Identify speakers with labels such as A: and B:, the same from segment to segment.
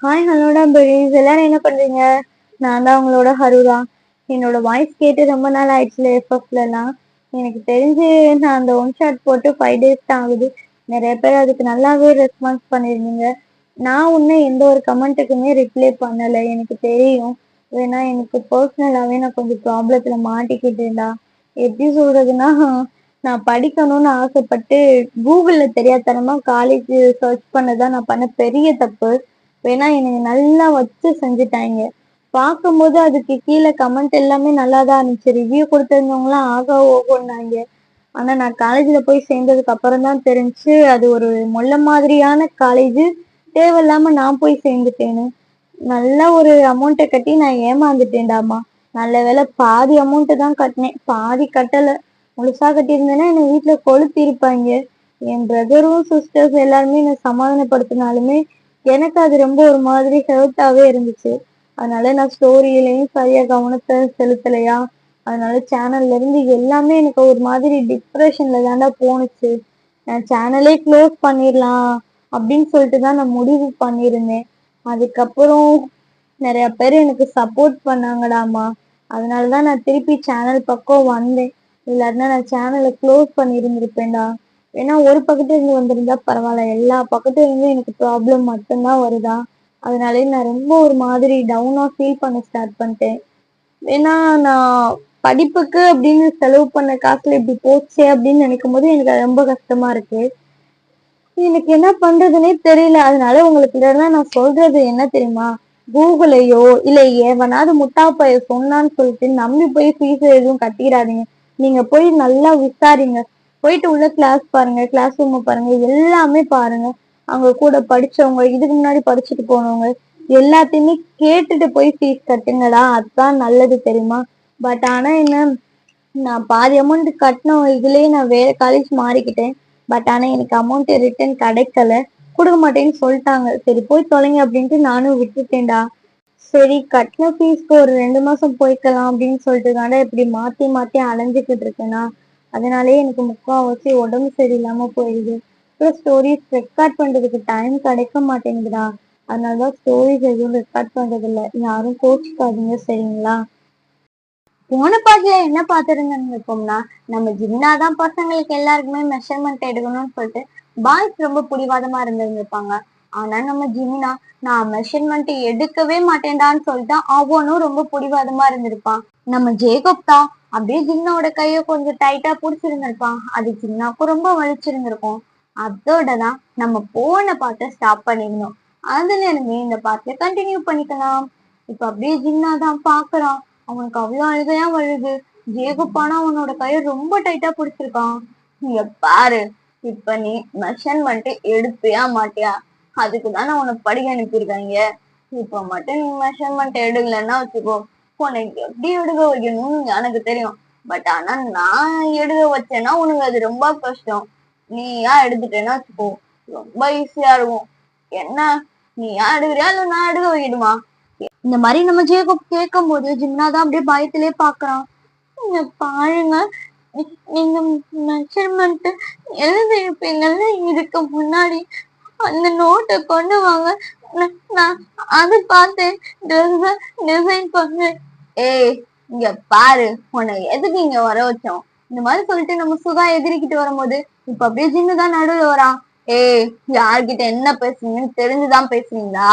A: Hi ஹலோடா berries எல்லாரும் என்ன பண்றீங்க? நான் தான் உங்களோட ஹருதா. என்னோட வாய்ஸ் கேட்டு ரொம்ப நாள் ஆயிடுச்சுல எஃப்எஃப்லலாம். எனக்கு தெரிஞ்சு நான் அந்த ஒன் ஷாட் போட்டு 5 days தான் ஆகுது. நிறைய பேர் அதுக்கு நல்லாவே ரெஸ்பான்ஸ் பண்ணியிருந்தீங்க. நான் இன்னும் எந்த ஒரு கமெண்ட்டுக்குமே ரிப்ளை பண்ணலை, எனக்கு தெரியும். ஏன்னா எனக்கு பர்சனலாகவே நான் கொஞ்சம் ப்ராப்ளத்தில் மாட்டிக்கிட்டேன்டா. எப்படி சொல்றதுன்னா, நான் படிக்கணும்னு ஆசைப்பட்டு கூகுளில் தெரியாதனமாக காலேஜ் சர்ச் பண்ணதான் நான் பண்ண பெரிய தப்பு. வேணா எனக்கு நல்லா வச்சு செஞ்சுட்டாங்க. பார்க்கும்போது அதுக்கு கீழே கமெண்ட் எல்லாமே நல்லாதான் இருந்துச்சு. ரிவ்யூ கொடுத்திருந்தவங்களாம் ஆகா ஓகோன்னாங்க. ஆனா நான் காலேஜ்ல போய் சேர்ந்ததுக்கு அப்புறம் தான் தெரிஞ்சு அது ஒரு மொல்ல மாதிரியான காலேஜ். தேவையில்லாம நான் போய் சேர்ந்துட்டேன்னு. நல்ல ஒரு அமௌண்ட்டை கட்டி நான் ஏமாந்துட்டேன்டாமா. நல்ல வேளை பாதி அமௌண்ட் தான் கட்டினேன், பாதி கட்டல. முழுசா கட்டியிருந்தேன்னா என்னை வீட்டுல கொளுத்தி இருப்பாங்க. என் பிரதரும் சிஸ்டர்ஸ் எல்லாருமே என்னை சமாதானப்படுத்தினாலுமே எனக்கு அது ரொம்ப ஒரு மாதிரி ஹெர்ட்டாவே இருந்துச்சு. அதனால நான் ஸ்டோரியிலையும் சரியா கவனத்தை செலுத்தலையா, அதனால சேனல்ல இருந்து எல்லாமே எனக்கு ஒரு மாதிரி டிப்ரெஷன்ல தாண்டா போணுச்சு. நான் சேனலே க்ளோஸ் பண்ணிடலாம் அப்படின்னு சொல்லிட்டு தான் நான் முடிவு பண்ணியிருந்தேன். அதுக்கப்புறம் நிறைய பேர் எனக்கு சப்போர்ட் பண்ணாங்கடாமா. அதனாலதான் நான் திருப்பி சேனல் பக்கம் வந்தேன். இல்லாட்டினா நான் சேனலை க்ளோஸ் பண்ணி இருந்திருப்பேன்டா. ஏன்னா ஒரு பக்கத்துல இருந்து வந்திருந்தா பரவாயில்ல, எல்லா பக்கத்துல இருந்து எனக்கு ப்ராப்ளம் மட்டும்தான் வருதா. அதனாலே நான் ரொம்ப ஒரு மாதிரி டவுனா ஃபீல் பண்ண ஸ்டார்ட் பண்ணிட்டேன். ஏன்னா நான் படிப்புக்கு அப்படின்னு செலவு பண்ண காசுல இப்படி போச்சே அப்படின்னு நினைக்கும் போது எனக்கு அது ரொம்ப கஷ்டமா இருக்கு. எனக்கு என்ன பண்றதுன்னே தெரியல. அதனால உங்களுக்கு நான் சொல்றது என்ன தெரியுமா? கூகுளையோ இல்ல எவனாவது முட்டா பைய சொன்னான்னு சொல்லிட்டு நம்பி போய் ஃபீஸ் எதுவும் கட்டிடாதீங்க. நீங்க போய் நல்லா விசாரிங்க. போயிட்டு உள்ள கிளாஸ் பாருங்க, கிளாஸ் ரூம் பாருங்க, எல்லாமே பாருங்க. அவங்க கூட படிச்சவங்க, இதுக்கு முன்னாடி படிச்சுட்டு போனவங்க எல்லாத்தையுமே கேட்டுட்டு போய் ஃபீஸ் கட்டுங்கடா. அதுதான் நல்லது தெரியுமா? பட் ஆனா என்ன, நான் பாதி அமௌண்ட் கட்டின இதுலயே நான் வேற காலேஜ் மாறிக்கிட்டேன். பட் ஆனா எனக்கு அமௌண்ட் ரிட்டர்ன் கிடைக்கல. கொடுக்க மாட்டேன்னு சொல்லிட்டாங்க. சரி போய் தொலைங்க அப்படின்ட்டு நானும் விட்டுட்டேன்டா. சரி கட்டின ஃபீஸ்க்கு ஒரு 2 மாசம் போய்க்கலாம் அப்படின்னு சொல்லிட்டு தாண்டா இப்படி மாத்தி மாத்தி அலைஞ்சுக்கிட்டு இருக்கேனா. அதனாலேயே எனக்கு முக்காவாசி உடம்பு சரியில்லாம போயிடுது. அப்புறம் ஸ்டோரிஸ் ரெக்கார்ட் பண்றதுக்கு டைம் கிடைக்க மாட்டேங்குதுடா. அதனாலதான் ஸ்டோரிஸ் எதுவும் ரெக்கார்ட் பண்றது இல்ல. யாரும் கோச்சுக்காதீங்க சரிங்களா? போன பாட்டுல என்ன பாத்துருந்தேன்னு இருக்கோம்னா, நம்ம ஜிம்னாதான் பசங்களுக்கு எல்லாருக்குமே மெஷர்மெண்ட் எடுக்கணும்னு சொல்லிட்டு பாய்ஸ் ரொம்ப பிடிவாதமா இருந்திருப்பாங்க. ஆனா நம்ம ஜிம்னா, நான் மெஷர்மெண்ட் எடுக்கவே மாட்டேன்டான்னு சொல்லிட்டு அவனும் ரொம்ப பிடிவாதமா இருந்திருப்பான். நம்ம ஜேகப் தான் அப்படியே ஜிம்னாவோட கைய கொஞ்சம் டைட்டா புடிச்சிருந்திருப்பான். அது ஜிம்னாக்கும் ரொம்ப வலிச்சிருந்திருக்கும். அதோட தான் நம்ம போன பாட்டை ஸ்டாப் பண்ணிடணும். அதுல இருந்து இந்த பாட்டை கண்டினியூ பண்ணிக்கலாம். இப்ப அப்படியே ஜிம்னா தான் பாக்குறான். அவனுக்கு அவ்வளவு அழுகையா வருது. ஜேகுப்பானா அவனோட கைய ரொம்ப டைட்டா பிடிச்சிருக்கான். இங்க பாரு, இப்ப நீ மெஷர்மெண்ட் எடுப்பியா மாட்டியா? அதுக்குதான் உன்னை படிக்க அனுப்பியிருக்காங்க. இப்ப மட்டும் நீ மெஷர்மெண்ட் எடுக்கலன்னா வச்சுக்கோ, உனக்கு எப்படி எடுக்க வைக்கணும்னு எனக்கு தெரியும். பட் ஆனா நான் எடுக்க வச்சேன்னா உனக்கு அது ரொம்ப கஷ்டம். நீயா எடுத்துட்டேன்னா வச்சுக்கோ, ரொம்ப ஈஸியா இருக்கும். என்ன, நீயா எடுக்கிறியா இல்ல நான் எடுக்க வைக்கணுமா? இந்த மாதிரி நம்ம ஜேக்கப் கேட்கும் போது ஜிம்னாதான் அப்படியே பயத்திலே பாக்குறான். நீங்க பாருங்க, நீங்க மெஷர்மெண்ட் எழுதிருப்பீங்கல்ல இதுக்கு முன்னாடி, அந்த நோட்டை கொண்டு வாங்க. நான் அது பார்த்தேன், டிசைன் பண்ணேன். ஏய் இங்க பாரு, உன்னை எதுக்கு இங்க வர வச்சோம்? இந்த மாதிரி சொல்லிட்டு நம்ம சுகா எதிரிக்கிட்டு வரும்போது இப்ப அப்படியே ஜின்னுதான் நடுவில் வரான். ஏய் யார்கிட்ட என்ன பேசுறீங்கன்னு தெரிஞ்சுதான் பேசுறீங்களா?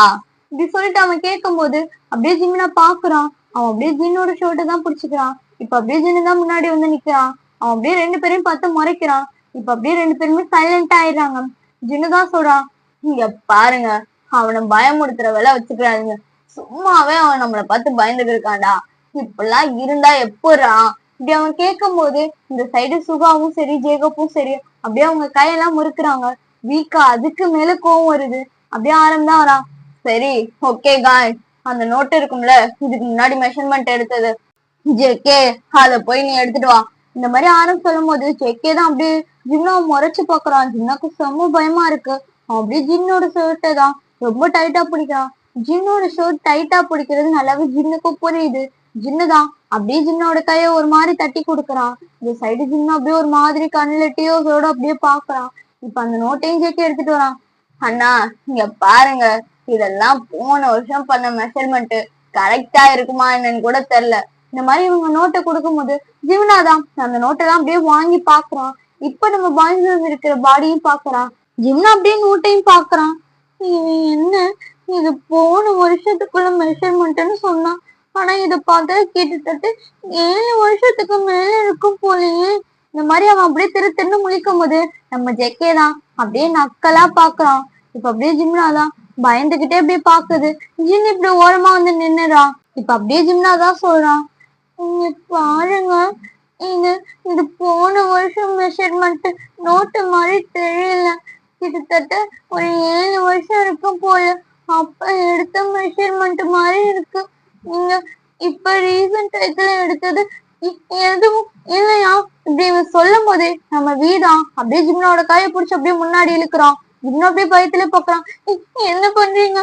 A: இப்படி சொல்லிட்டு அவன் கேட்கும் போது அப்படியே ஜிம்னா பாக்குறான். அவன் அப்படியே ஜின்னோட ஷர்ட்டை தான் பிடிச்சுக்கிறான். இப்ப அப்படியே ஜின்னு தான் முன்னாடி வந்து நிக்கிறான். அவன் அப்படியே 2 பேரையும் பார்த்து முறைக்கிறான். இப்ப அப்படியே 2 பேருமே சைலண்டா ஆயிடுறாங்க. ஜின்னு தான் சொல்றான், இங்க பாருங்க, அவனை பயமுடுத்துற வேலை வச்சுக்கிறாங்க. சும்மாவே அவன் நம்மளை பார்த்து பயந்துட்டு இருக்கான்டா. இப்பெல்லாம் இருந்தா எப்படா? இப்படி அவன் கேட்கும் போது இந்த சைடு சுகாவும் சரி ஜேகப்பும் சரி அப்படியே அவங்க கையெல்லாம் முறுக்குறாங்க. வீக்கா அதுக்கு மேல கோவம் வருது. அப்படியே ஆரம்பம் வரான். சரி ஓகே காய், அந்த நோட்டு இருக்கும்ல இதுக்கு முன்னாடி மெஷர்மெண்ட் எடுத்தது, ஜேகே அத போய் நீ எடுத்துட்டு வா. இந்த மாதிரி ஆரம்பம் சொல்லும் போது ஜேகே தான் அப்படியே ஜின்னா முறைச்சு பாக்குறான். ஜின்னாக்கு செம்ம பயமா இருக்கு. அவன் அப்படியே ஜின்னோட ஷர்ட்டை தான் ரொம்ப டைட்டா பிடிக்கிறான். ஜின்னோட ஷர்ட் டைட்டா பிடிக்கிறது நல்லாவே ஜின்னுக்கும் புரியுது. ஜின்னுதான் அப்படியே ஜின்னோட கைய ஒரு மாதிரி தட்டி கொடுக்குறான். இந்த சைடு ஜின்னு அப்படியே ஒரு மாதிரி கண்ணுல டியோஸோட அப்படியே பாக்குறான். இப்ப அந்த நோட்டையும் ஜேகே எடுத்துட்டு வரான். அண்ணா இங்க பாருங்க, இதெல்லாம் போன வருஷம் பண்ண மெஷர்மெண்ட் கரெக்டா இருக்குமா என்னன்னு கூட தெரியல. இந்த மாதிரி இவங்க நோட்டை கொடுக்கும் போது ஜிம்னாதான் அந்த நோட்டெல்லாம் அப்படியே வாங்கி பாக்குறான். இப்ப நம்ம பாய்ஸ் இருக்கிற பாடியும் பாக்குறான். ஜிம்னா அப்படியே நோட்டையும் பாக்குறான். என்ன இது போன வருஷத்துக்குள்ள மெஷர்மெண்ட்னு சொன்னான். ஆனா இத பார்த்தா கிட்டத்தட்ட 7 வருஷத்துக்கு மேல இருக்கும் போலயே. இந்த மாதிரி அவன் அப்படியே திரு முழிக்கும் போது நம்ம ஜெக்கே தான் அப்படியே நக்கலா பாக்குறான். இப்ப அப்படியே ஜிம்னாதான் பயந்துகிட்டே அப்படியே பாக்குது. ஜிம் இப்படி ஓரமா வந்து நின்னுறான். இப்ப அப்படியே ஜிம்னாதான் சொல்றான், இங்க பாருங்க, இது இது போன வருஷம் மெஷர்மெண்ட் நோட்டு மாதிரி தெரியல. கிட்டத்தட்ட ஒரு 7 வருஷம் இருக்கும் போல. அப்ப எடுத்த மெஷர்மெண்ட் மாதிரி இருக்கு. நீங்க இப்ப ரீசன்ட் டைத்துல எடுத்தது எதுவும் இல்லையா? இப்படி சொல்லும் போதே நம்ம வீடா அப்படியே ஜிம்னாவோட கையை பிடிச்சி அப்படியே முன்னாடி இழுக்கிறான். ஜிம்னா அப்படியே பயத்துல பாக்குறான். என்ன பண்றீங்க?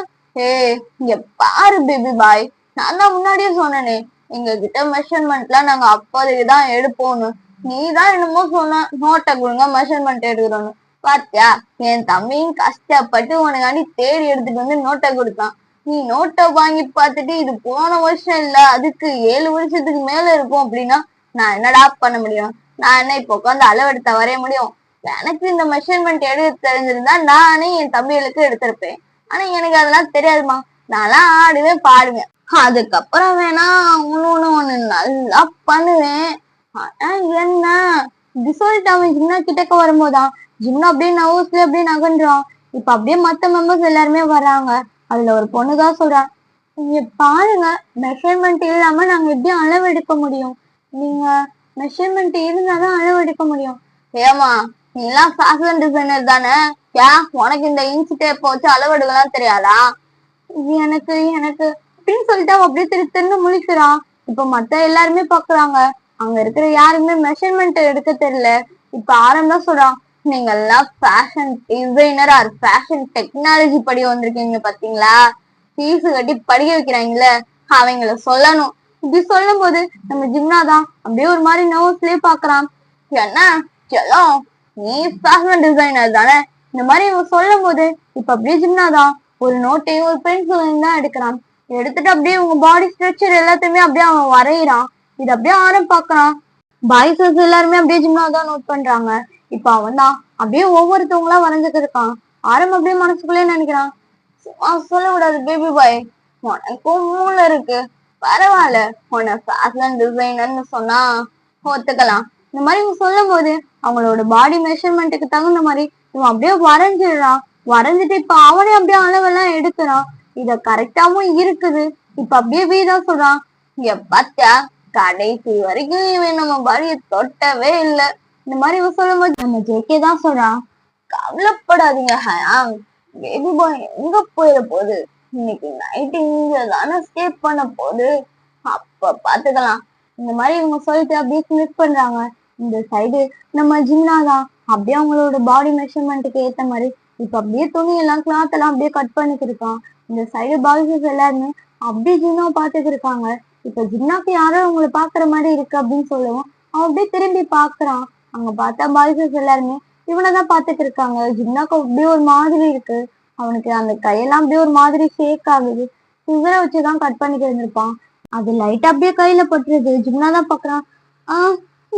A: இங்க பாரு பேபி பாய், நான் தான் முன்னாடியே சொன்னேனே எங்க கிட்ட மெஷர்மெண்ட்லாம் நாங்க அப்போதைக்குதான் எடுப்போம்னு. நீதான் என்னமோ சொன்ன நோட்டை கொடுங்க மெஷர்மெண்ட் எடுக்கிறோன்னு. பாத்தியா, என் தம்பியும் கஷ்டப்பட்டு உனக்காண்டி தேடி எடுத்துட்டு வந்து நோட்டை கொடுத்தான். நீ நோட்டை வாங்கி பார்த்துட்டு இது போன வருஷம் இல்ல அதுக்கு 7 வருஷத்துக்கு மேல இருக்கும் அப்படின்னா நான் என்னடா பண்ண முடியும்? நான் என்ன இப்ப உட்காந்து அளவெடுத்த வரைய முடியும்? எனக்கு இந்த மெஷர்மெண்ட் எடுக்க தெரிஞ்சிருந்தா நானே என் தம்பிகளுக்கு எடுத்திருப்பேன். ஆனா எனக்கு அதெல்லாம் தெரியாதுமா. நான்லாம் ஆடுவேன் பாடுவேன், அதுக்கப்புறம் வேணா ஒண்ணு நல்லா பண்ணுவேன். ஆனா என்ன இப்படி சொல்லிட்டு அவன் ஜிம்னா கிட்டக்க வரும்போதான் ஜிம்னா அப்படியே நர்வஸ்ல அப்படியே நகன்றான். இப்ப அப்படியே மத்த மெம்பர்ஸ் எல்லாருமே வர்றாங்க. அதுல ஒரு பொண்ணுதான் சொல்றான், இங்க பாருங்க, மெஷர்மெண்ட் இல்லாம நாங்க எப்படி அளவு எடுக்க முடியும்? நீங்க மெஷர்மெண்ட் இருந்தாதான் அளவு எடுக்க முடியும். ஏமா, நீ எல்லாம் ஃபேஷன் டிசைனர் தானே? உனக்கு இந்த இன்ச் டேப் வச்சு அளவு எடுக்கலாம் தெரியாதா? எனக்கு எனக்கு அப்படின்னு சொல்லிட்டு அவன் அப்படியே திரு முழிக்கிறான். இப்ப மத்த எல்லாருமே பாக்குறாங்க. அங்க இருக்கிற யாருமே மெஷர்மெண்ட் எடுக்க தெரியல. இப்ப ஆரம்பம் சொல்றான், நீங்க எல்லாம் fashion designer or fashion technology படி வந்திருக்கீங்க பாத்தீங்களா? ஃபீஸ் கட்டி படிக்க வைக்கிறாங்கல்ல, அவங்கள சொல்லணும். இப்படி சொல்லும் போது நம்ம ஜிம்னாதான் அப்படியே ஒரு மாதிரி நர்வஸ்லயே பாக்குறான். என்ன செல்லம், நீ ஃபேஷன் டிசைனர் தானே? இந்த மாதிரி இவன் சொல்லும் போது இப்ப அப்படியே ஜிம்னாதான் ஒரு நோட்டையும் ஒரு பென்சிலையும் தான் எடுக்கிறான். எடுத்துட்டு அப்படியே உங்க பாடி ஸ்ட்ரக்சர் எல்லாத்தையுமே அப்படியே அவன் வரைகிறான். இது அப்படியே ஆரம் பாக்குறான். பாய்ஸஸ் எல்லாருமே அப்படியே ஜிம்னாதான் நோட் பண்றாங்க. இப்ப அவன் தான் அப்படியே ஒவ்வொருத்தவங்களா வரைஞ்சுட்டு இருக்கான். ஆரம் அப்படியே மனசுக்குள்ளே நினைக்கிறான், சொல்லக்கூடாது பேபி பாய், உனக்கும் மூளை இருக்கு, பரவாயில்ல, உன்னை ஃபேஷன் டிசைனர்னு சொன்னா ஒத்துக்கலாம். இந்த மாதிரி இவங்க சொல்லும் போது அவங்களோட பாடி மெஷர்மெண்ட்டுக்கு தகுந்த மாதிரி இவன் அப்படியே வரைஞ்சிடுறான். வரைஞ்சிட்டு இப்ப அவனே அப்படியே அளவெல்லாம் எடுக்கிறான். இத கரெக்டாவும் இருக்குது. இப்ப அப்படியே வீதா சொல்றான், இங்க பாத்தியா, கடைசி வரைக்கும் இவன் நம்ம பாடியை தொட்டவே இல்லை. இந்த மாதிரி இவன் சொல்லும் போது நம்ம ஜேகே தான் சொல்றான், கவலைப்படாதீங்க ஹயாங், பேபி பாய் எங்க போயிட போகுது, இன்னைக்கு நைட்டு இங்க தானே ஸ்டே பண்ண போகுது, அப்ப பாத்துக்கலாம். இந்த மாதிரி இவங்க சொல்லிட்டு அப்படியே ஸ்மிட் பண்றாங்க. இந்த சைடு நம்ம ஜிம்னாதான் அப்படியே அவங்களோட பாடி மெஷர்மெண்ட்டுக்கு ஏத்த மாதிரி இப்ப அப்படியே துணி எல்லாம் கிளாத் எல்லாம் அப்படியே கட் பண்ணிட்டு இருக்கான். இந்த சைடு பாய்ஸஸ் எல்லாருமே அப்படியே ஜிம்னா பாத்துட்டு இருக்காங்க. இப்ப ஜிம்னாக்கு யாரோ அவங்களை பாக்குற மாதிரி இருக்கு அப்படின்னு சொல்லுவோம். அவன் அப்படியே திரும்பி பாக்குறான். அங்க பார்த்தா பாய்ஸஸ் எல்லாருமே இவனதான் பாத்துட்டு இருக்காங்க. ஜிம்னாக்கு அப்படியே ஒரு மாதிரி இருக்கு. அவனுக்கு அந்த கையெல்லாம் அப்படியே ஒரு மாதிரி ஷேக் ஆகுது. சிசரை வச்சுதான் கட் பண்ணிட்டு இருந்திருப்பான். அது லைட்டா அப்படியே கையில பட்டுருது. ஜிம்னாதான் பாக்குறான்.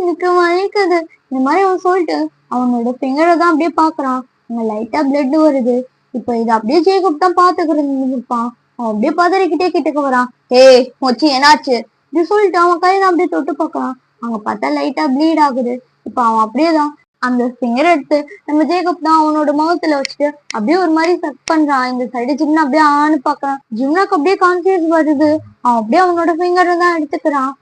A: எனக்கு வலிக்குது. இந்த மாதிரி அவன் சொல்லிட்டு அவனோட ஃபிங்கரை தான் அப்படியே பாக்குறான். அங்க லைட்டா பிளட் வருது. இப்ப இது அப்படியே ஜேக்கப் தான் பாத்துக்கிறப்பான். அவன் அப்படியே பதறிக்கிட்டே கிட்டக்க வரான். மொச்சி என்னாச்சு இப்படி சொல்லிட்டு அவன் கையில அப்படியே தொட்டு பாக்குறான். அங்க பார்த்தா லைட்டா ப்ளீட் ஆகுது. இப்ப அவன் அப்படியேதான் அந்த ஃபிங்கர் எடுத்து நம்ம ஜேக்கப் தான் அவனோட முகத்துல வச்சுட்டு அப்படியே ஒரு மாதிரி சக் பண்றான். இந்த சைடு ஜிம்னா அப்படியே ஆன்னு பாக்குறான். ஜிம்னாக்கு அப்படியே கான்சியஸ் வருது. அவன் அப்படியே அவனோட ஃபிங்கரை தான் எடுத்துக்கிறான்.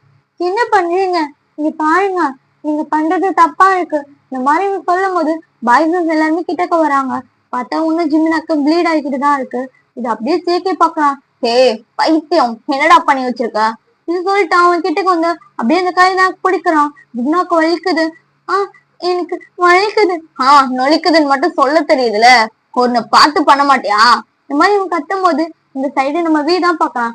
A: என்ன பண்றீங்க? இங்க பாருங்க, நீங்க பண்றது தப்பா இருக்கு. இந்த மாதிரி சொல்லும் போது பாய்ஸஸ் எல்லாருமே கிட்டக்க வராங்க. பார்த்தா ஒண்ணு ஜிம்னாக்கு ப்ளீட் ஆகிக்கிட்டு தான் இருக்கு. இது அப்படியே ஜேகே பாக்குறான். பைத்தியம், என்னடா பண்ணி வச்சிருக்க? இது சொல்லிட்டு அவன் கிட்டக்கு வந்து அப்படியே அந்த கைதான் பிடிக்கிறான். ஜிம்னாக்கு வலிக்குது. எனக்கு வலிக்குது. நொலிக்குதுன்னு மட்டும் சொல்ல தெரியுதுல, ஒன்னு பார்த்து பண்ண மாட்டியா? இந்த மாதிரி இவன் கத்தும் போது இந்த சைடு நம்ம வீதான் பாக்குறான்.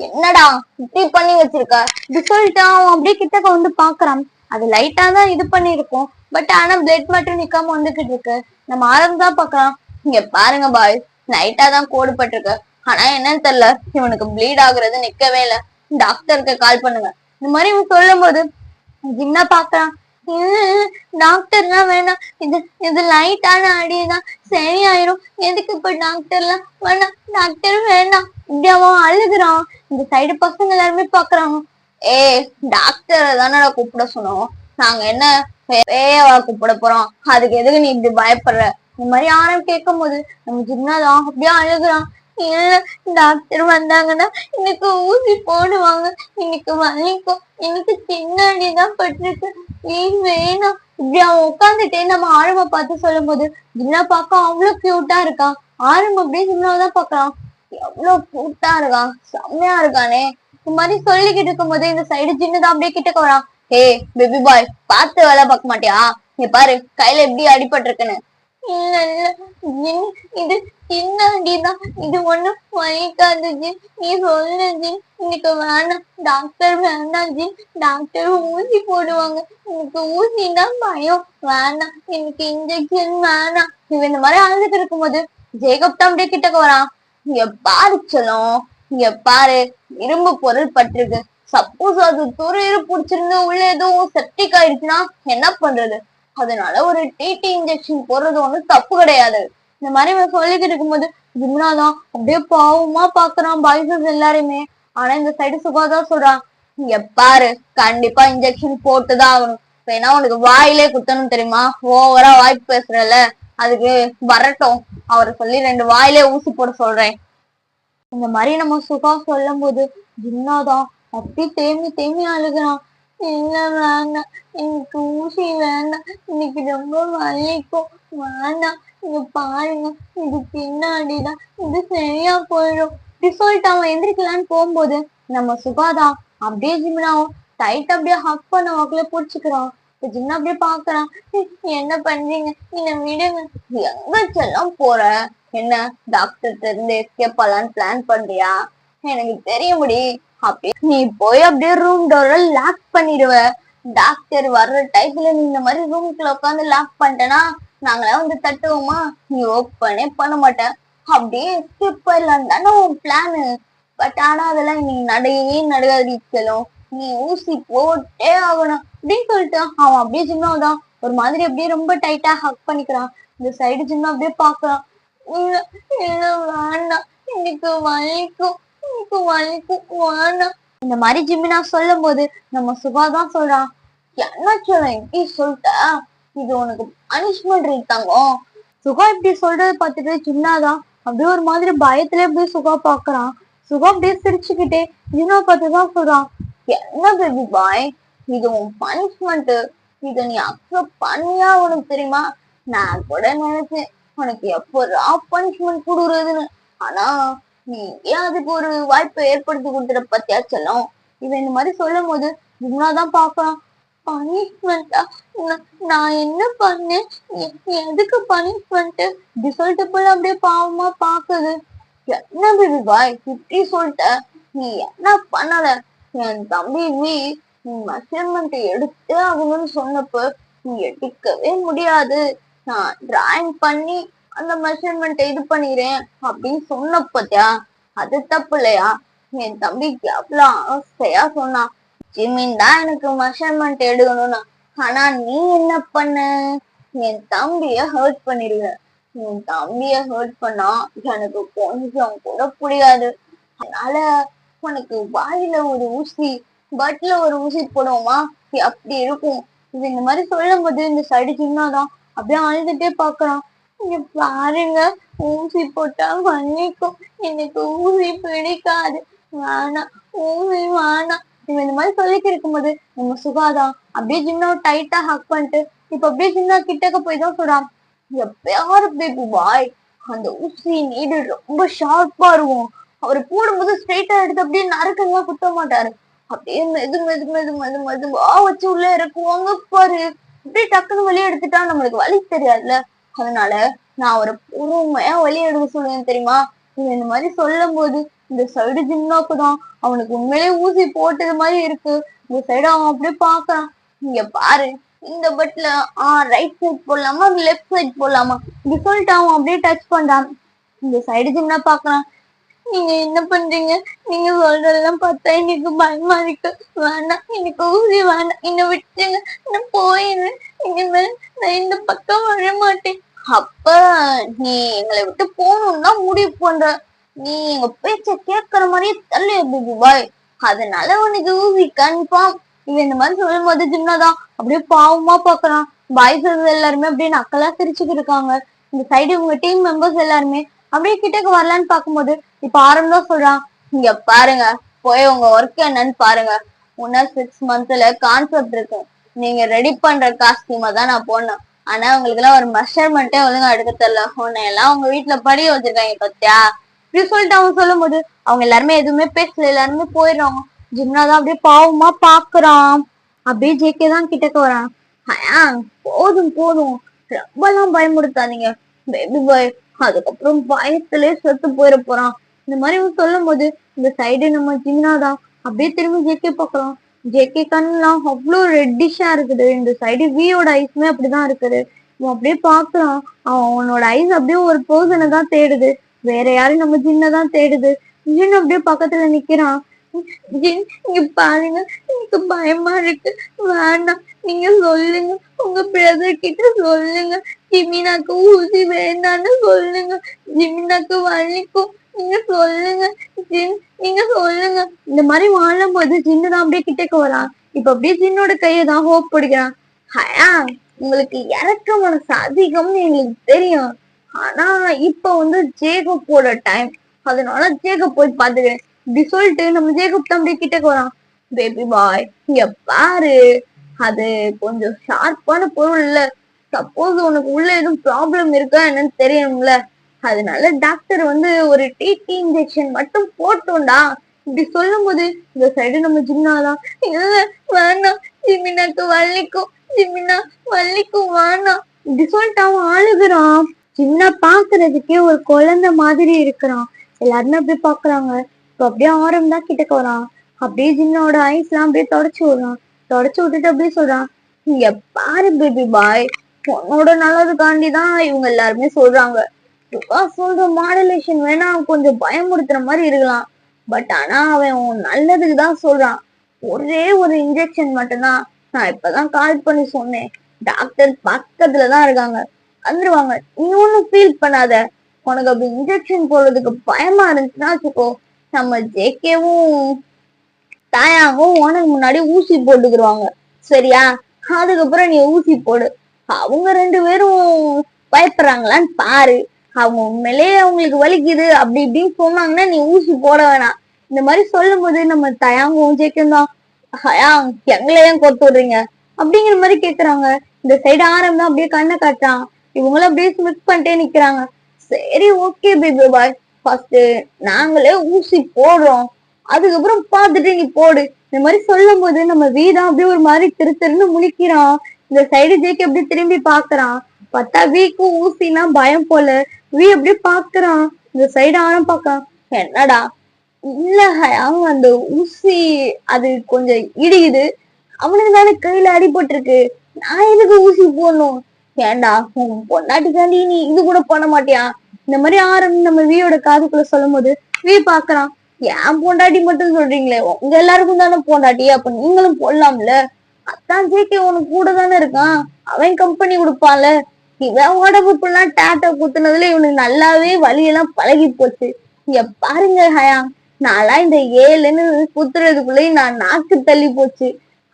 A: என்னடா இப்படி பண்ணி வச்சிருக்க? இது சொல்லிட்டு அவன் அப்படியே கிட்டக்க வந்து பாக்குறான். அது லைட்டா தான் இது பண்ணிருக்கும். பட் ஆனா பிளட் மட்டும் நிக்காம வந்துகிட்டு இருக்கு. நம்ம ஆரம்பம் தான் பாக்குறான். இங்க பாருங்க பாய்,
B: லைட்டா தான் கோடு பட்டிருக்கு. ஆனா என்னன்னு தெரியல, இவனுக்கு ப்ளீட் ஆகுறது நிக்கவே இல்ல. டாக்டருக்கு கால் பண்ணுங்க. இந்த மாதிரி இவன் சொல்லும் போது என்ன பாக்குறான். டாக்டர்லாம் வேணாம், இது இது லைட்டான அடிதான், சரியாயிரும். எதுக்கு இப்ப டாக்டர்லாம் வேணாம், டாக்டர் வேணாம். இப்படி அவன் அழுகுறான். இந்த சைடு பசங்க எல்லாருமே பாக்குறாங்க. ஏ, டாக்டரை தானே கூப்பிட சொன்னோம், நாங்க என்ன பேயவா கூப்பிட போறோம், அதுக்கு எதுக்கு நீ இப்படி பயப்படுற? இந்த மாதிரி யாரும் கேட்கும் போது நம்ம ஜிம்னாதான் அப்படியே அழுகுறான். இல்ல, டாக்டர் வந்தாங்கன்னா எனக்கு ஊசி போடுவாங்க, இன்னைக்கு வலிக்கும், எனக்கு சின்னடிதான் பட்டிருக்கு, ப்ளீஸ் வேணாம். இப்படி அவன் உட்காந்துட்டே நம்ம ஆழமா பார்த்து சொல்லும் போது ஜிம்னா பார்க்க அவ்வளவு கியூட்டா இருக்கான். ஆரம்பம் அப்படியே ஜிம்னாதான் பாக்குறான். எவ்வளவு கியூட்டா இருக்கான், செம்மையா இருக்கானே. இந்த மாதிரி சொல்லிக்கிட்டு இருக்கும் போது இந்த சைடு ஜின்னுதான் அப்படியே கிட்டக்க வரான். ஹே பேபி பாய், பார்த்து வேலை பார்க்க மாட்டியா? நீ பாரு கையில எப்படி அடிபட்டு இருக்குன்னு. இல்ல இல்ல ஜின், இது சின்ன அடிதான், இது ஒண்ணும் வலிக்காது ஜின், நீ சொல்லு ஜின், இன்னைக்கு வேணாம், டாக்டர் வேண்டாம் ஜின், டாக்டர் ஊசி போடுவாங்க, எனக்கு ஊசின்னா பயம், வேணாம், எனக்கு இன்ஜெக்ஷன் வேணாம். இவன் இந்த மாதிரி அழுதுட்டு இருக்கும் போது ஜேகப் தான் அப்படியே கிட்டக்க வரான். இங்க பாரு செல்லம், இங்க பாரு, இரும்பு பொருள் பட்டிருக்கு. சப்போஸ் அது துறையில புடிச்சிருந்து உள்ள எதுவும் செப்டிக் ஆயிடுச்சுன்னா என்ன பண்றது? அதனால ஒரு டிடி இன்ஜெக்ஷன் போடுறது ஒண்ணும் தப்பு கிடையாது. இந்த மாதிரி இவன் சொல்லிக்கிட்டு இருக்கும்போது ஜிம்னாதான் அப்படியே பாவமா பாக்குறான் பாய்ஸஸ் எல்லாருமே. ஆனா இந்த சைடு சுகாதான் சொல்றான். இங்க பாரு, கண்டிப்பா இன்ஜெக்ஷன் போட்டுதான் ஆகணும். ஏன்னா உனக்கு வாயிலே குத்தணும் தெரியுமா, ஓவரா வாய்ப்பு பேசுறல, அதுக்கு வரட்டும், அவரை சொல்லி 2 வாயிலே ஊசி போட சொல்றேன். இந்த மாதிரி நம்ம சுகா சொல்லும் போது ஜிம்னாதான் அப்படி தேம்பி தேம்பி அழுகுறான். இல்ல வேண்டாம், எனக்கு ஊசி வேண்டாம், இன்னைக்கு ரொம்ப வலிக்கும், வேண்டாம், இங்க பாருங்க, இது பின்னாடிதான், இது சரியா போயிடும். இப்படி சொல்லிட்டு அவன் எந்திரிக்கலான்னு போகும்போது நம்ம சுகாதான் அப்படியே ஜிம்னாவும் டைட் அப்படியே ஹக் பண்ண வாக்குல புடிச்சுக்கிறான். ஜிம்னா அப்படியே பாக்குறான். என்ன பண்றீங்க, என்ன விடுங்க. எங்க செல்லம் போற? என்ன டாக்டர் இருந்து எஸ்கேப் பண்ணலான்னு பிளான் பண்றியா? எனக்கு தெரியும்படி. அப்படியே நீ போய் அப்படியே ரூம் டோரை லாக் பண்ணிடுவ. டாக்டர் வர்ற டைப்ல நீ இந்த மாதிரி ரூம்குள்ள உட்காந்து லாக் பண்ணிட்டேன்னா நாங்களே வந்து தட்டுவோமா? நீ ஓப்பனே பண்ண மாட்டேன், அப்படியே எஸ்கேப் பண்ணலாம் தானே உன் பிளானு. பட் ஆனா அதெல்லாம் நீ நடையே நடக்காது செல்லும், நீ ஊசி போட்டே ஆகணும் அப்படின்னு சொல்லிட்டு அவன் அப்படியே ஜிம்னாதான் ஒரு மாதிரி அப்படியே ரொம்ப டைட்டா ஹக் பண்ணிக்கிறான். இந்த சைடு ஜிம்னா அப்படியே பாக்குறான். இல்ல இல்ல வேண்டாம், எனக்கு வலிக்கும், எனக்கு வலிக்கும், வேண்டாம். இந்த மாதிரி ஜிம்மினா சொல்லும் போது நம்ம சுகாதான் சொல்றான். என்ன சொல்ல இப்படி சொல்லிட்ட, இது உனக்கு பனிஷ்மெண்ட் இருக்காங்க. சுகா இப்படி சொல்றது பார்த்துட்டு ஜிம்னாதான் அப்படியே ஒரு மாதிரி பயத்துல அப்படியே சுகா பாக்குறான். சுகா அப்படியே சிரிச்சுக்கிட்டே ஜிம்னா பார்த்துதான் சொல்றான். என்ன பேபி பாய், இது உன் பனிஷ்மெண்ட், இத நீ அக்செப்ட் பண்ணியா உனக்கு தெரியுமா? நான் கூட நினைச்சேன் உனக்கு எப்போ பனிஷ்மெண்ட் கொடுக்குறதுன்னு. ஆனா நீ ஏன் அதுக்கு ஒரு வாய்ப்பை ஏற்படுத்தி கொடுத்துட பத்தியா செல்லம். இவன் இந்த மாதிரி சொல்லும் போது ஜிம்னாதான் பாக்கலாம். பனிஷ்மெண்டா? நான் என்ன பண்ணேன், எதுக்கு பனிஷ்மெண்ட்? இப்படி சொல்லிட்டு போல அப்படியே பாவமா பாக்குது. என்ன பேபி பாய் இப்படி சொல்லிட்ட, நீ என்ன பண்ணல? என் தம்பி நீ மெஷர்மெண்ட் எடுத்தே ஆகணும்னு சொன்னப்ப நீ எடுக்கவே முடியாது, நான் டிராயிங் பண்ணி அந்த மெஷர்மெண்ட் இது பண்ணிடுறேன் அப்படின்னு சொன்னப்பத்தியா, அது தப்பு இல்லையா? என் தம்பிக்கு அவ்வளவு ஆசையா சொன்னான், ஜிமின் தான் எனக்கு மெஷர்மெண்ட் எடுக்கணும்னு. ஆனா நீ என்ன பண்ண, என் தம்பிய ஹர்ட் பண்ணிருக்க. என் தம்பிய ஹர்ட் பண்ணா எனக்கு கொஞ்சம் கூட புரியாது. அதனால உனக்கு வாயில ஒரு ஊசி, பட்ல ஒரு ஊசி போடுவோமா, அப்படி இருக்கும். இது இந்த மாதிரி சொல்லும் போது இந்த சைடு சின்னதான் அப்படியே அழுதுட்டே பாக்குறான். இங்க பாருங்க, ஊசி போட்டா வலிக்கும், எனக்கு ஊசி பிடிக்காது, வேணாம், ஊசி வேணாம். இவன் இந்த மாதிரி சொல்லிட்டு இருக்கும்போது நம்ம சுகாதான் அப்படியே ஜிம்னா டைட்டா ஹக் பண்ணிட்டு இப்ப அப்படியே ஜிம்னா கிட்டக்க போய் தான் சொல்றான். எப்பயாரு பேபி பாய், அந்த ஊசி நீடு ரொம்ப ஷார்ப்பா இருக்கும், அவரு போடும்போது ஸ்ட்ரெயிட்டா எடுத்து அப்படியே நறுக்கெல்லாம் குத்த மாட்டாரு, அப்படியே மெது மெது மெது மெது மெதுவா வச்சு உள்ள இறக்குவாங்க பாரு. அப்படியே டக்குன்னு வெளியே எடுத்துட்டா நம்மளுக்கு வலி தெரியாதுல்ல, அதனால நான் அவரை பொறுமையா வெளியே எடுக்க சொல்லுவேன் தெரியுமா? இவன் இந்த மாதிரி சொல்லும் போது இந்த சைடு ஜிம்னாக்குதான் அவனுக்கு உண்மையிலேயே ஊசி போட்டது மாதிரி இருக்கு. இந்த சைடு அவன் அப்படியே பாக்குறான். இங்க பாரு, இந்த பட்ல ரைட் சைட் போடலாமா லெஃப்ட் சைட் போடலாமா இப்படி சொல்லிட்டு அவன் அப்படியே டச் பண்றான். இந்த சைடு ஜிம்னா பாக்கலாம். நீங்க என்ன பண்றீங்க? நீங்க சொல்றதெல்லாம் பார்த்தா எனக்கு பயமா இருக்கு. வேணாம், எனக்கு ஊசி வேணாம், என்ன விட்டுருங்க, நான் போயிடுறேன். இனிமேல் நான் இந்த பக்கம் வர மாட்டேன். அப்ப நீ எங்களை விட்டு போகணும்னு தான் முடிவு பண்ற. நீ எங்க பேச்ச கேட்கற மாதிரியே தள்ளு பேபி பாய். அதனால உனக்கு ஊசி கன்ஃபார்ம். இவன் இந்த மாதிரி சொல்லும் போது ஜிம்னாதான் அப்படியே பாவமா பாக்குறான். பாய்ஸ் எல்லாருமே அப்படியே நக்கலா சிரிச்சுக்கிட்டு இருக்காங்க. இந்த சைடு உங்க டீம் மெம்பர்ஸ் எல்லாருமே அப்படியே கிட்டக்கு வரலான்னு பாக்கும்போது இப்ப ஆரம்பம் சொல்றான், இங்க பாருங்க, போய் உங்க ஒர்க் என்னன்னு பாருங்க. இன்னும் 6 monthsல கான்செப்ட் இருக்கு. நீங்க ரெடி பண்ற காஸ்டியூமை தான் நான் போடணும். ஆனா உங்களுக்கு எல்லாம் ஒரு மெஷர்மெண்ட்டே ஒழுங்கா எடுக்க தெரியல. உன்னை எல்லாம் உங்க வீட்டுல படிய வச்சிருக்காங்க பத்தியா? இப்படி சொல்லிட்டு அவன் சொல்லும் போது அவங்க எல்லாருமே எதுவுமே பேசல, எல்லாருமே போயிடுறாங்க. ஜிம்னாதான் அப்படியே பாவமா பாக்குறான். அப்படியே ஜேகே தான் கிட்டக்கு வரான். போதும் போதும், ரொம்ப எல்லாம் பயமுடுத்தாதீங்க பேபி பாய், அதுக்கப்புறம் பயத்திலே செத்து போயிட போறான். இந்த மாதிரி இவன் சொல்லும் போது இந்த சைடு நம்ம ஜிம்னாதான் அப்படியே திரும்பி ஜேகே பாக்குறான். ஜேகே கண்ணெல்லாம் அவ்வளவு ரெட்டிஷா இருக்குது. இந்த சைடு வியோட ஐஸ்மே அப்படிதான் இருக்குது. இவன் அப்படியே பாக்குறான். அவனோட ஐஸ் அப்படியே ஒரு பர்சனை தான் தேடுது, வேற யாரும் நம்ம ஜின்னதான் தேடுது. ஜின் அப்படியே பக்கத்துல நிக்கிறான். ஜின், இங்க பாருங்க, எனக்கு பயமா இருக்கு, வேண்டாம், நீங்க சொல்லுங்க, உங்க பிரதர் கிட்ட சொல்லுங்க, ஜிமினாக்கு ஊசி வேண்டான்னு சொல்லுங்க, ஜிமினாக்கு வலிக்கும், நீங்க சொல்லுங்க ஜின், நீங்க சொல்லுங்க. இந்த மாதிரி வாழும் போது ஜின்னுதான் அப்படியே கிட்டக்கு வரான். இப்ப அப்படியே ஜின்னோட கையதான் ஹோப் பிடிக்கிறான். உங்களுக்கு இறக்க மனசு அதிகம்னு எங்களுக்கு தெரியும். ஆனா இப்ப ஜேகப்போட டைம், அதனால ஜேகப் போய் பாத்துக்கிறேன். இப்படி சொல்லிட்டு நம்ம ஜேகப் தான் அப்படியே கிட்டக்கு வரான். பேபி பாய், இங்க பாரு, அது கொஞ்சம் ஷார்ப்பான பொருள் இல்ல. சப்போஸ் உனக்கு உள்ள எதுவும் ப்ராப்ளம் இருக்கா என்னன்னு தெரியணும்ல. அதனால டாக்டர் ஒரு டிடி இன்ஜெக்ஷன் மட்டும் போட்டோம்டா. இப்படி சொல்லும் போது இந்த சைடு நம்ம ஜிம்னாதான், இல்ல வேணாம், ஜிமினாக்கு வலிக்கும், ஜிமினா வலிக்கும், வேணாம். இப்படி சொல்லிட்டு அவன் அழுகுறான். ஜிம்னா பாக்குறதுக்கே ஒரு குழந்தை மாதிரி இருக்கிறான். எல்லாருமே அப்படியே பாக்குறாங்க. இப்ப அப்படியே ஆரம் தான் கிட்டக்கு வரான். அப்படியே ஜின்னோட ஐஸ் எல்லாம் அப்படியே தொடச்சு விடுறான். தொடச்சு விட்டுட்டு அப்படியே சொல்றான், இங்க பாரு பேபி பாய், உன்னோட நல்லதுக்காண்டிதான் இவங்க எல்லாருமே சொல்றாங்க. சொல்ற மாடுலேஷன் வேணா கொஞ்சம் பயமுறுத்துற மாதிரி இருக்கலாம், பட் ஆனா அவன் நல்லதுக்கு தான் சொல்றான். ஒரே ஒரு இன்ஜெக்ஷன் மட்டும்தான். நான் இப்பதான் கால் பண்ணி சொன்னேன், டாக்டர் பக்கத்துலதான் இருக்காங்க, வந்துருவாங்க. நீ ஒன்னும் ஃபீல் பண்ணாத. உனக்கு அப்படி இன்ஜெக்ஷன் போடுறதுக்கு பயமா இருந்துச்சுன்னா வச்சுக்கோ, நம்ம ஜேகேவும் தாயாவும் உனக்கு முன்னாடி ஊசி போட்டுக்குருவாங்க, சரியா? அதுக்கப்புறம் நீ ஊசி போடு. அவங்க 2 பேரும் பயப்படுறாங்களான்னு பாரு. அவங்க உண்மையிலேயே அவங்களுக்கு வலிக்குது அப்படி இப்படின்னு சொன்னாங்கன்னா நீ ஊசி போட வேணாம். இந்த மாதிரி சொல்லும் போது நம்ம தயாங்கும் ஜேக்கும் தான், எங்களையும் கொத்து விடுறீங்க அப்படிங்கிற மாதிரி கேக்குறாங்க. இந்த சைடு ஆரம்பம் அப்படியே கண்ணை காட்டுறான். இவங்களும் அப்படியே ஸ்மித் பண்ணிட்டே நிக்கிறாங்க. சரி, ஓகே பேபி பாய், ஃபர்ஸ்ட் நாங்களே ஊசி போடுறோம், அதுக்கப்புறம் பாத்துட்டு நீ போடு. இந்த மாதிரி சொல்லும் போது நம்ம வீதான் அப்படியே ஒரு மாதிரி திருன்னு முழிக்கிறான். இந்த சைடு ஜேக்கு அப்படியே திரும்பி பாக்குறான். பார்த்தா வீக்கும் ஊசினா பயம் போல. வீ அப்படியே பாக்குறான். இந்த சைடு ஆரம் பாக்கான். என்னடா? இல்ல அவங்க அந்த ஊசி அது கொஞ்சம் இடிக்குது, அவனுக்கு தானே கையில அடிபட்டிருக்கு, நான் எதுக்கு ஊசி போடணும்? ஏண்டா உன் பொண்டாட்டிக்காண்டி நீ இது கூட பண்ண மாட்டியா? இந்த மாதிரி ஆரம் நம்ம வீயோட காதுக்குள்ள சொல்லும் போது வீ பாக்குறான். ஏன் பொண்டாட்டி மட்டும் சொல்றீங்களே, உங்க எல்லாருக்கும் தானே பொண்டாட்டி, அப்ப நீங்களும் போடலாம்ல. அதான் ஜேகே உனக்கு கூட தானே இருக்கான், அவன் கம்பெனி கொடுப்பான்ல. இவன் உடம்புக்குலாம் டேட்டா குத்துனதுல இவனுக்கு நல்லாவே வலியெல்லாம் பழகி போச்சு. இங்க பாருங்க நான்லாம் இந்த 7ன்னு குத்துறதுக்குள்ளேயும் நான் நாக்கு தள்ளி போச்சு.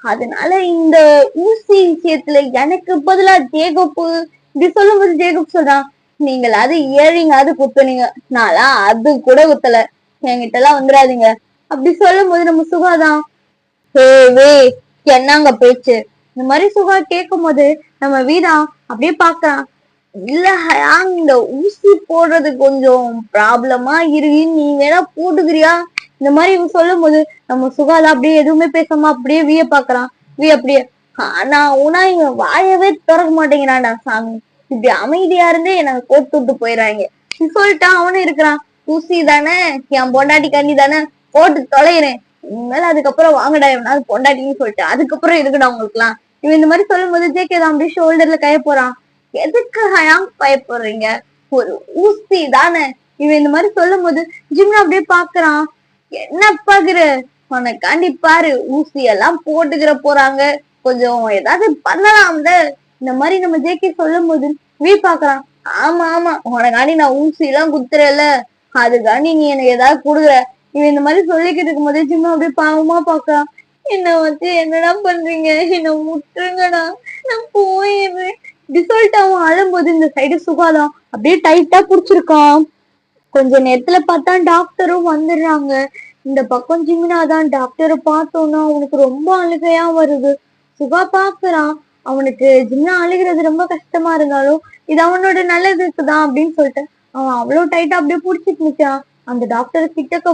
B: அதனால இந்த ஊசி விஷயத்துல எனக்கு பதிலா ஜேகப்பு இப்படி சொல்லும் போது ஜேகப் சொல்றான், நீங்களாவது ஏழிங்காவது குத்துனீங்க, நான்லாம் அது கூட குத்தல, என்கிட்ட எல்லாம் வந்துடாதீங்க. அப்படி சொல்லும் போது நம்ம சுகாதான், வே என்னங்க பேச்சு? இந்த மாதிரி சுகா கேட்கும் போது நம்ம வீரா அப்படியே பாக்குறான். இல்ல இந்த ஊசி போடுறது கொஞ்சம் ப்ராப்ளமா இருக்கு, நீ வேணா போட்டுக்கிறியா? இந்த மாதிரி இவன் சொல்லும் போது நம்ம சுகால அப்படியே எதுவுமே பேசாம அப்படியே வீய பாக்குறான். வீ அப்படியே, ஆனா உனா இவன் வாயவே திறக்க மாட்டேங்கிறான்டா சாமி, இப்படி அமைதியா இருந்தே எனக்கு கோத்து விட்டு போயிடறாங்க சொல்லிட்டான். அவனும் இருக்கிறான். ஊசி தானே, என் பொண்டாட்டி கண்ணி தானே, போட்டு தொலைகிறேன், இனிமேல அதுக்கப்புறம் வாங்கடா எவனாவது பொண்டாட்டின்னு சொல்லிட்டு அதுக்கப்புறம் இருக்குடா உங்களுக்கு எல்லாம். இவன் இந்த மாதிரி சொல்லும் போது ஜேகே தான் அப்படியே ஷோல்டர்ல கைய போறான். எதுக்கு பயப்படுறீங்க? ஒரு ஊசி தானே, இவன் இந்த மாதிரி சொல்லும் போது ஜிம்னா அப்படியே பாக்குறான். என்ன பாக்குற, உனக்காண்டி பாரு ஊசி எல்லாம் போட்டுக்கிற போறாங்க, கொஞ்சம் ஏதாவது பண்ணலாம்ல. இந்த மாதிரி நம்ம ஜேகே சொல்லும் போது பாக்குறான். ஆமா ஆமா, உனக்காண்டி நான் ஊசி எல்லாம் குத்துறல, அதுக்காண்டி நீ எனக்கு ஏதாவது கொடுக்குற. இவன் இந்த மாதிரி சொல்லிக்கிட்டு இருக்கும் போதே ஜிம்னா அப்படியே பாவமா பாக்குறான். என்ன வச்சு என்னடா பண்றீங்க, என்ன முட்டுருங்கடா, நான் போயிடுறேன். ரிசல்ட் அவன் அழும்போது இந்த சைடு சுகாதான் அப்படியே டைட்டா புடிச்சிருக்கான். கொஞ்ச நேரத்துல பார்த்தா டாக்டரும் வந்துடுறாங்க. இந்த பக்கம் ஜிமினா தான் டாக்டரை பார்த்தோன்னா அவனுக்கு ரொம்ப அழுகையா வருது. சுகா பாக்குறான். அவனுக்கு ஜிமினா அழுகிறது ரொம்ப கஷ்டமா இருந்தாலும் இது அவனோட நல்லதுக்குதான் அப்படின்னு சொல்லிட்டு அவன் அவ்வளவு டைட்டா அப்படியே புடிச்சிட்டு நிக்கான். அந்த டாக்டர் கிட்டக்க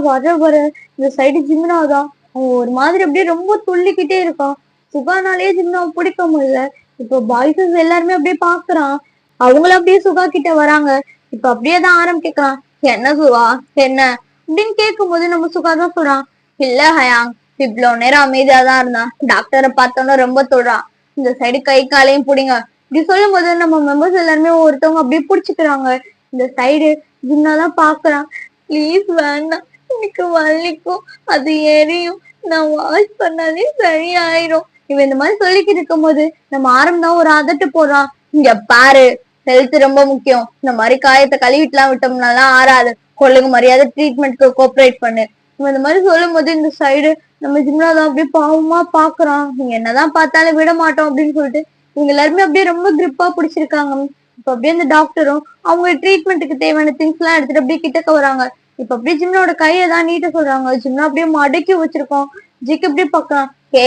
B: வர இந்த சைடு ஜிமினா தான் அவன் ஒரு மாதிரி அப்படியே ரொம்ப துள்ளிக்கிட்டே இருக்கான். சுகானாலேயே ஜிமினாவை பிடிக்க முடியல. இப்போ பாய்ஸஸ் எல்லாருமே அப்படியே பாக்குறான். அவங்களும் அப்படியே சுகா கிட்ட வராங்க. இப்ப அப்படியே தான் ஆரம்பிக்கிறான். என்ன சுகா, என்ன அப்படின்னு கேட்கும் போது நம்ம சுகா தான் சொல்றான். இல்ல ஹயாங், இவ்வளவு நேரம் அமைதியா தான் இருந்தான், டாக்டரை பார்த்தோன்னா ரொம்ப தொடுறான், இந்த சைடு கை காலையும் பிடிங்க. இப்படி சொல்லும் போது நம்ம மெம்பர்ஸ் எல்லாருமே ஒருத்தவங்க அப்படியே பிடிச்சிக்கிறாங்க. இந்த சைடு ஜிம்னாதான் பாக்குறான். ப்ளீஸ் வேண்டாம், எனக்கு வலிக்கும், அது எரியும், நான் வாஷ் பண்ணாலே சரியாயிரும். இவன் இந்த மாதிரி சொல்லிக்கிட்டு இருக்கும் போது நம்ம ஆரம்பம் ஒரு அதட்டு போறான். இங்க பாரு, ஹெல்த் ரொம்ப முக்கியம், இந்த மாதிரி காயத்தை கழுவிட்டுலாம் விட்டோம்னாலாம் ஆறாது, கொள்ளுங்க மரியாதை ட்ரீட்மெண்ட்க்கு கோஆபரேட் பண்ணு. இவன் இந்த மாதிரி சொல்லும் போது இந்த சைடு நம்ம ஜிம்னாதான் அப்படியே பாவமா பாக்குறான். நீங்க என்னதான் பார்த்தாலும் விட மாட்டோம் அப்படின்னு சொல்லிட்டு இவங்க எல்லாருமே அப்படியே ரொம்ப கிரிப்பா பிடிச்சிருக்காங்க. இப்ப அப்படியே அந்த டாக்டரும் அவங்க ட்ரீட்மெண்ட்டுக்கு தேவையான திங்ஸ் எல்லாம் எடுத்துட்டு அப்படியே கிட்டக்க வராங்க. இப்ப அப்படியே ஜிம்னோட கையை தான் நீட்ட சொல்றாங்க. ஜிம்னா அப்படியே மடக்கி வச்சிருக்கோம். ஜிக்கு அப்படியே பாக்கலாம். ஏ,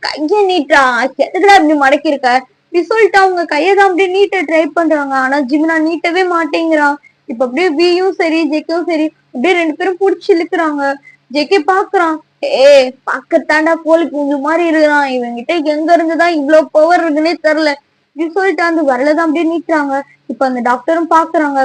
B: கைய நீட்டா, எதுக்குடா இப்படி மடக்கி இருக்க, இப்படி சொல்லிட்டு அவங்க கையதான் அப்படியே நீட்ட ட்ரை பண்றாங்க. ஆனா ஜிம்னா நீட்டவே மாட்டேங்கிறான். இப்ப அப்படியே வியும் சரி ஜெக்கும் சரி அப்படியே ரெண்டு பேரும் புடிச்சு இழுக்கிறாங்க. ஜெக்கே பாக்குறான். ஏ, பாக்கத்தாண்டா கோழி குஞ்சு மாதிரி இருக்கிறான், இவங்கிட்ட எங்க இருந்துதான் இவ்வளவு பவர் இருக்குன்னே தெரியல. இப்படி சொல்லிட்டு அந்த வரலதான் அப்படியே நீட்டுறாங்க. இப்ப அந்த டாக்டரும் பாக்குறாங்க.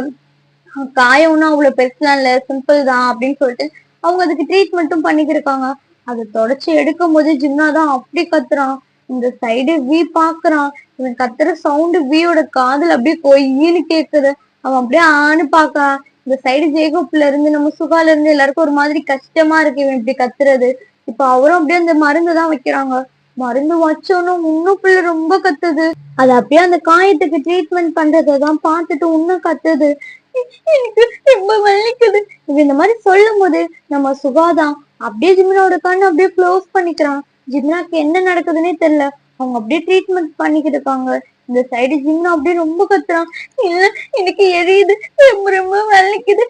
B: காயம்னா அவ்வளவு பெருசுலாம் இல்ல, சிம்பிள் தான் அப்படின்னு சொல்லிட்டு அவங்க அதுக்கு ட்ரீட்மெண்ட்டும் பண்ணிக்கிருக்காங்க. அதை தொடச்சு எடுக்கும் போது ஜிம்னாதான் அப்படி கத்துறான். இந்த சைடு பாக்குறான். இவன் கத்துற சவுண்டு வியோட காதுல அப்படியே கொய்யின்னு கேக்குது. அவன் அப்படியே ஆணு பாக்குறான். இந்த சைடு ஜேகோப்ல இருந்து நம்ம சுகால இருந்து எல்லாருக்கும் ஒரு மாதிரி கஷ்டமா இருக்கு இவன் இப்படி கத்துறது. இப்ப அவரும் அப்படியே அந்த மருந்து தான் வைக்கிறாங்க. மருந்து வச்சோன்னும் இன்னும் பிள்ளை ரொம்ப கத்துது. அது அப்படியே அந்த காயத்துக்கு ட்ரீட்மெண்ட் பண்றதான் பார்த்துட்டு இன்னும் கத்துது. எனக்கு ரொம்ப வலிக்குது. இது இந்த மாதிரி சொல்லும் போது நம்ம சுகாதான் அப்படியே ஜிம்னாவோட கண்ணு அப்படியே க்ளோஸ் பண்ணிக்கிறான். ஜிம்னாக்கு என்ன நடக்குதுன்னே தெரியல. அவங்க அப்படியே ட்ரீட்மெண்ட் பண்ணிக்கிட்டு இருக்காங்க. இந்த சைடு ஜிம்னா அப்படியே ரொம்ப கத்துறான். இல்ல, எனக்கு எரியுது, ரொம்ப ரொம்ப வலிக்குது,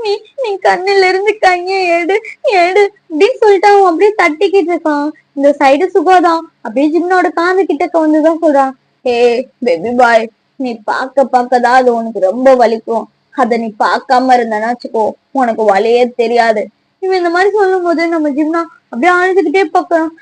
B: நீ நீ கண்ணுல இருந்து கைய எடு எடு அப்படின்னு சொல்லிட்டு அவன் அப்படியே தட்டிக்கிட்டு இருக்கான். இந்த சைடு சுகாதான் அப்படியே ஜிம்னோட காது கிட்டக்க வந்துதான் சொல்றான். ஏ பேபி பாய், நீ பாக்கதான் அது உனக்கு ரொம்ப வலிக்கும், அத நீ பாக்காம இருந்தனா வச்சுக்கோ, உனக்கு வலியே தெரியாது. இவன் இந்த மாதிரி சொல்லும் போது நம்ம ஜிம்னா அப்படியே அழுதுகிட்டே பாக்குறான்.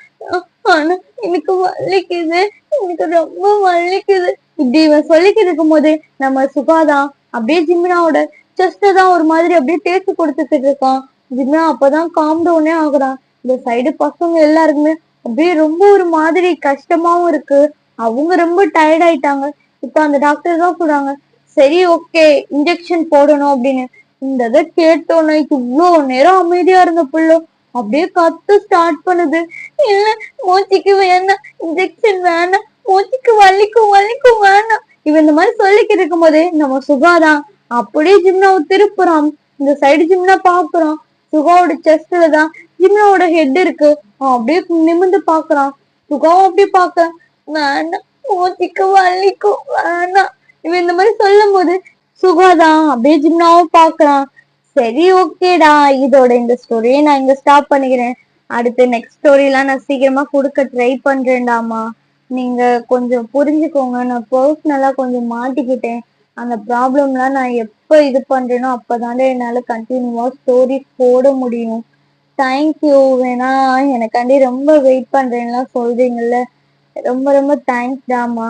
B: ஆனா எனக்கு வலிக்குது, எனக்கு ரொம்ப வலிக்குது. இப்படி இவன் சொல்லிக்கிட்டு இருக்கும் போது நம்ம சுகாதான் அப்படியே ஜிம்னாவோட செஸ்ட தான் ஒரு மாதிரி அப்படியே தேய்ச்சி கொடுத்துட்டு இருக்கான். ஜிம்னா அப்பதான் காம் டவுனே ஆகுறான். இந்த சைடு பசங்க எல்லாருக்குமே அப்படியே ரொம்ப ஒரு மாதிரி கஷ்டமாவும் இருக்கு. அவங்க ரொம்ப டயர்ட் ஆயிட்டாங்க. இப்ப அந்த டாக்டர் தான் சொல்றாங்க, சரி ஓகே இன்ஜெக்ஷன் போடணும் அப்படின்னு. இந்த இதை கேட்டோன்னே இவ்வளவு நேரம் அமைதியா இருந்த புள்ள அப்படியே கத்து ஸ்டார்ட் பண்ணுது. இல்ல, மூச்சுக்கு வேணாம், இன்ஜெக்ஷன் வேணாம், மூச்சுக்கு வலிக்கும் வலிக்கும் வேணாம். இவன் இந்த மாதிரி சொல்லிக்கிட்டு இருக்கும் போதே நம்ம சுகாதான் அப்படியே ஜிம்னாவை திருப்புறான். இந்த சைடு ஜிம்னா பாக்குறான். சுகாவோட செஸ்ட்ல தான் ஜிம்னாவோட ஹெட் இருக்கு. அப்படியே நிமிந்து பாக்குறான். சுகாவும் அப்படியே பாக்க, வேணாம், மூச்சுக்கு வலிக்கும் வேணாம். இவன் இந்த மாதிரி சொல்லும் போது சுகாதான் அப்படியே ஜிம்னாவும் பாக்குறான். சரி ஓகேடா, இதோட இந்த ஸ்டோரியை நான் இங்க ஸ்டாப் பண்ணிக்கிறேன். அடுத்து நெக்ஸ்ட் ஸ்டோரிலாம் நான் சீக்கிரமா கொடுக்க ட்ரை பண்றேன்டாமா. நீங்க கொஞ்சம் புரிஞ்சுக்கோங்க, நான் பர்சனலா கொஞ்சம் மாட்டிக்கிட்டேன். அந்த ப்ராப்ளம்லாம் நான் எப்ப இது பண்றேனோ அப்பதாண்டா என்னால கண்டினியூவா ஸ்டோரி போட முடியும். தேங்க்யூ. வேணா எனக்காண்டி ரொம்ப வெயிட் பண்றேன்லாம் சொல்றீங்கல்ல, ரொம்ப ரொம்ப தேங்க்ஸ் டாமா.